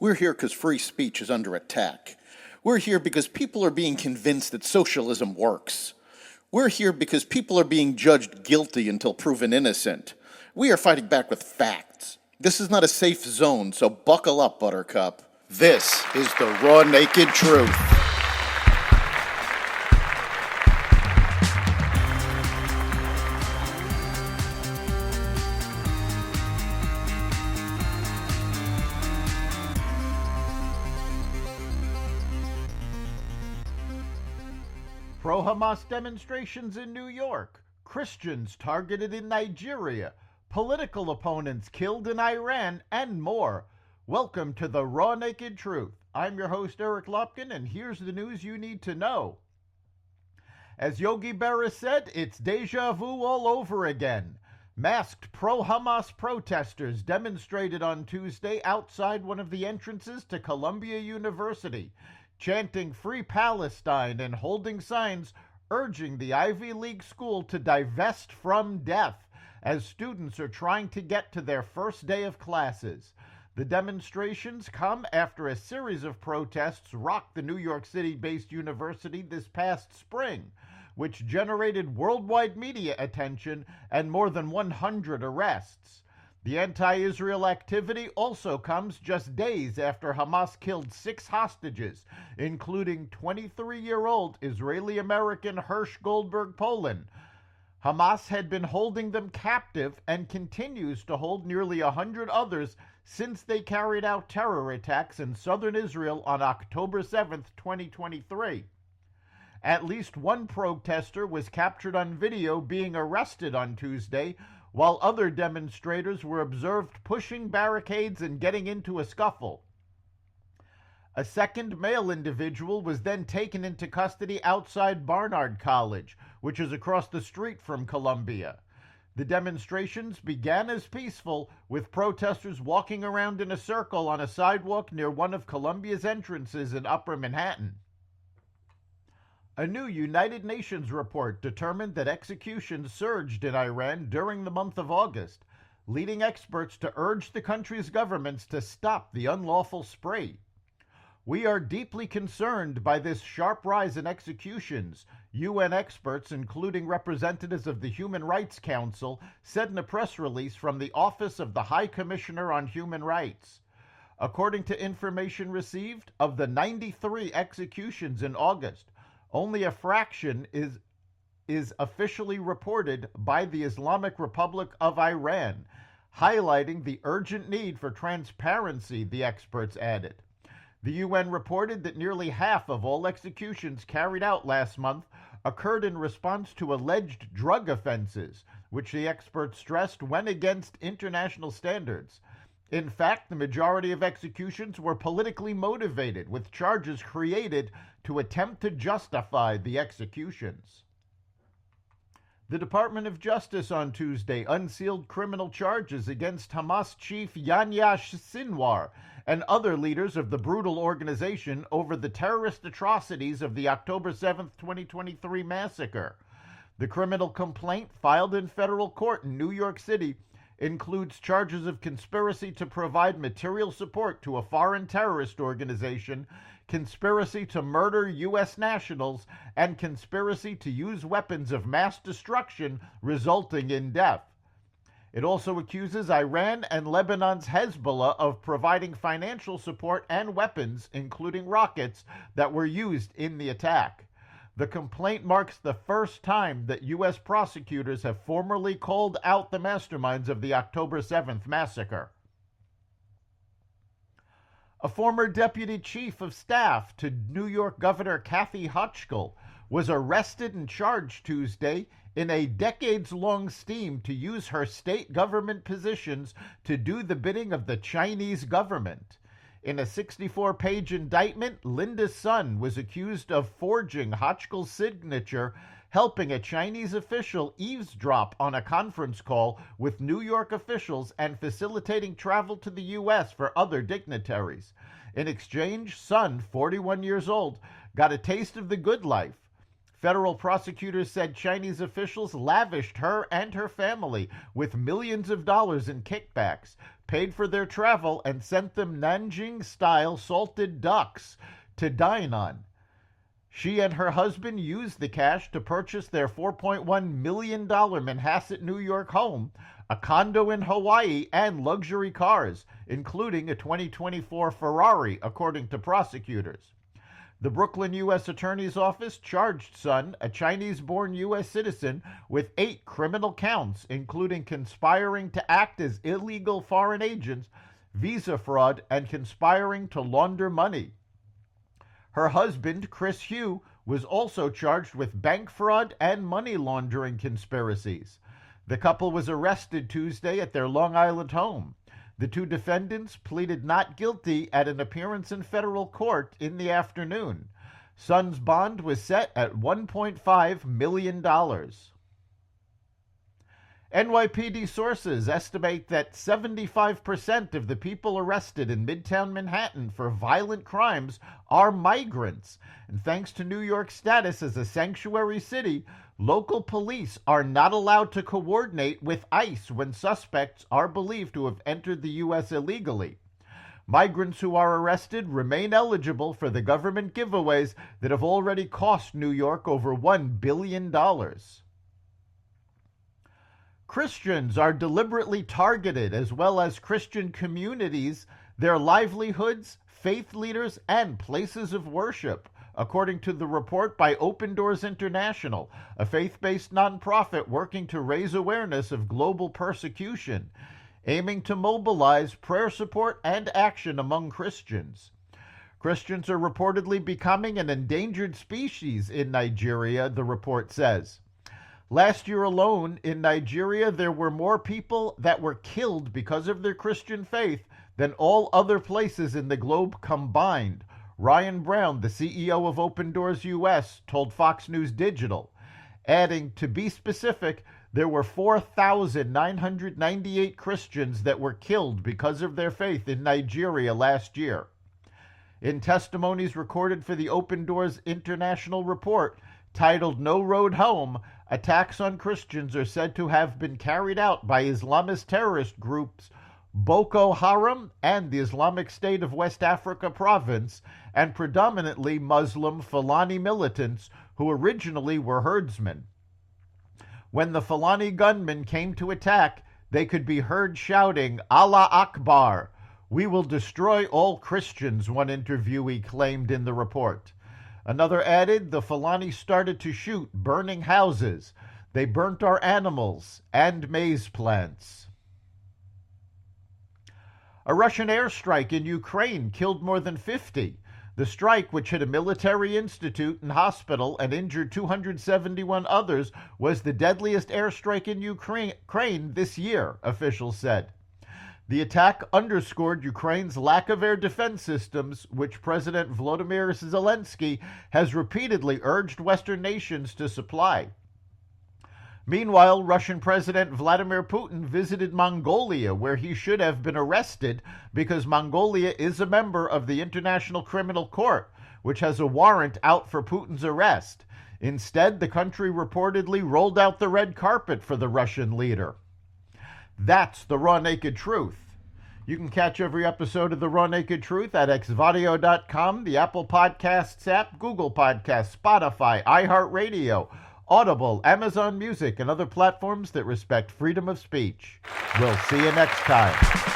We're here because free speech is under attack. We're here because people are being convinced that socialism works. We're here because people are being judged guilty until proven innocent. We are fighting back with facts. This is not a safe zone, so buckle up, Buttercup. This is the raw, naked truth. Pro-Hamas demonstrations in New York, Christians targeted in Nigeria, political opponents killed in Iran, and more. Welcome to the Raw Naked Truth. I'm your host, Eric Lopkin, and here's the news you need to know. As Yogi Berra said, it's deja vu all over again. Masked pro-Hamas protesters demonstrated on Tuesday outside one of the entrances to Columbia University, chanting Free Palestine and holding signs urging the Ivy League school to divest from death as students are trying to get to their first day of classes. The demonstrations come after a series of protests rocked the New York City-based university this past spring, which generated worldwide media attention and more than 100 arrests. The anti-Israel activity also comes just days after Hamas killed 6 hostages, including 23-year-old Israeli-American Hirsch Goldberg Polin. Hamas had been holding them captive and continues to hold nearly 100 others since they carried out terror attacks in southern Israel on October 7, 2023. At least one protester was captured on video being arrested on Tuesday, while other demonstrators were observed pushing barricades and getting into a scuffle. A second male individual was then taken into custody outside Barnard College, which is across the street from Columbia. The demonstrations began as peaceful, with protesters walking around in a circle on a sidewalk near one of Columbia's entrances in Upper Manhattan. A new United Nations report determined that executions surged in Iran during the month of August, leading experts to urge the country's governments to stop the unlawful spree. We are deeply concerned by this sharp rise in executions, UN experts, including representatives of the Human Rights Council, said in a press release from the Office of the High Commissioner on Human Rights. According to information received, of the 93 executions in August, only a fraction is officially reported by the Islamic Republic of Iran, highlighting the urgent need for transparency, the experts added. The UN reported that nearly half of all executions carried out last month occurred in response to alleged drug offenses, which the experts stressed went against international standards. In fact, the majority of executions were politically motivated, with charges created to attempt to justify the executions. The Department of Justice on Tuesday unsealed criminal charges against Hamas chief Yahya Sinwar and other leaders of the brutal organization over the terrorist atrocities of the October 7, 2023 massacre. The criminal complaint filed in federal court in New York City includes charges of conspiracy to provide material support to a foreign terrorist organization, conspiracy to murder U.S. nationals, and conspiracy to use weapons of mass destruction resulting in death. It also accuses Iran and Lebanon's Hezbollah of providing financial support and weapons, including rockets, that were used in the attack. The complaint marks the first time that U.S. prosecutors have formally called out the masterminds of the October 7th massacre. A former deputy chief of staff to New York Governor Kathy Hochul was arrested and charged Tuesday in a decades-long scheme to use her state government positions to do the bidding of the Chinese government. In a 64-page indictment, Linda's son was accused of forging Hochul's signature, helping a Chinese official eavesdrop on a conference call with New York officials and facilitating travel to the U.S. for other dignitaries. In exchange, Son, 41 years old, got a taste of the good life. Federal prosecutors said Chinese officials lavished her and her family with millions of dollars in kickbacks, paid for their travel and sent them Nanjing-style salted ducks to dine on. She and her husband used the cash to purchase their $4.1 million Manhasset, New York home, a condo in Hawaii, and luxury cars, including a 2024 Ferrari, according to prosecutors. The Brooklyn U.S. Attorney's Office charged Sun, a Chinese-born U.S. citizen, with 8 criminal counts, including conspiring to act as illegal foreign agents, visa fraud, and conspiring to launder money. Her husband, Chris Hugh, was also charged with bank fraud and money laundering conspiracies. The couple was arrested Tuesday at their Long Island home. The 2 defendants pleaded not guilty at an appearance in federal court in the afternoon. Sun's bond was set at $1.5 million. NYPD sources estimate that 75% of the people arrested in Midtown Manhattan for violent crimes are migrants. And thanks to New York's status as a sanctuary city, local police are not allowed to coordinate with ICE when suspects are believed to have entered the U.S. illegally. Migrants who are arrested remain eligible for the government giveaways that have already cost New York over $1 billion. Christians are deliberately targeted, as well as Christian communities, their livelihoods, faith leaders, and places of worship, according to the report by Open Doors International, a faith-based nonprofit working to raise awareness of global persecution, aiming to mobilize prayer support and action among Christians. Christians are reportedly becoming an endangered species in Nigeria, the report says. Last year alone, in Nigeria, there were more people that were killed because of their Christian faith than all other places in the globe combined. Ryan Brown, the CEO of Open Doors US, told Fox News Digital, adding, to be specific, there were 4,998 Christians that were killed because of their faith in Nigeria last year. In testimonies recorded for the Open Doors International report, titled No Road Home, attacks on Christians are said to have been carried out by Islamist terrorist groups Boko Haram and the Islamic State of West Africa province, and predominantly Muslim Fulani militants who originally were herdsmen. When the Fulani gunmen came to attack, they could be heard shouting, Allah Akbar, we will destroy all Christians, one interviewee claimed in the report. Another added, the Fulani started to shoot, burning houses. They burnt our animals and maize plants. A Russian airstrike in Ukraine killed more than 50. The strike, which hit a military institute and hospital and injured 271 others, was the deadliest airstrike in Ukraine this year, officials said. The attack underscored Ukraine's lack of air defense systems, which President Volodymyr Zelensky has repeatedly urged Western nations to supply. Meanwhile, Russian President Vladimir Putin visited Mongolia, where he should have been arrested because Mongolia is a member of the International Criminal Court, which has a warrant out for Putin's arrest. Instead, the country reportedly rolled out the red carpet for the Russian leader. That's the Raw Naked Truth. You can catch every episode of the Raw Naked Truth at xvadio.com, the Apple Podcasts app, Google Podcasts, Spotify, iHeartRadio, Audible, Amazon Music, and other platforms that respect freedom of speech. We'll see you next time.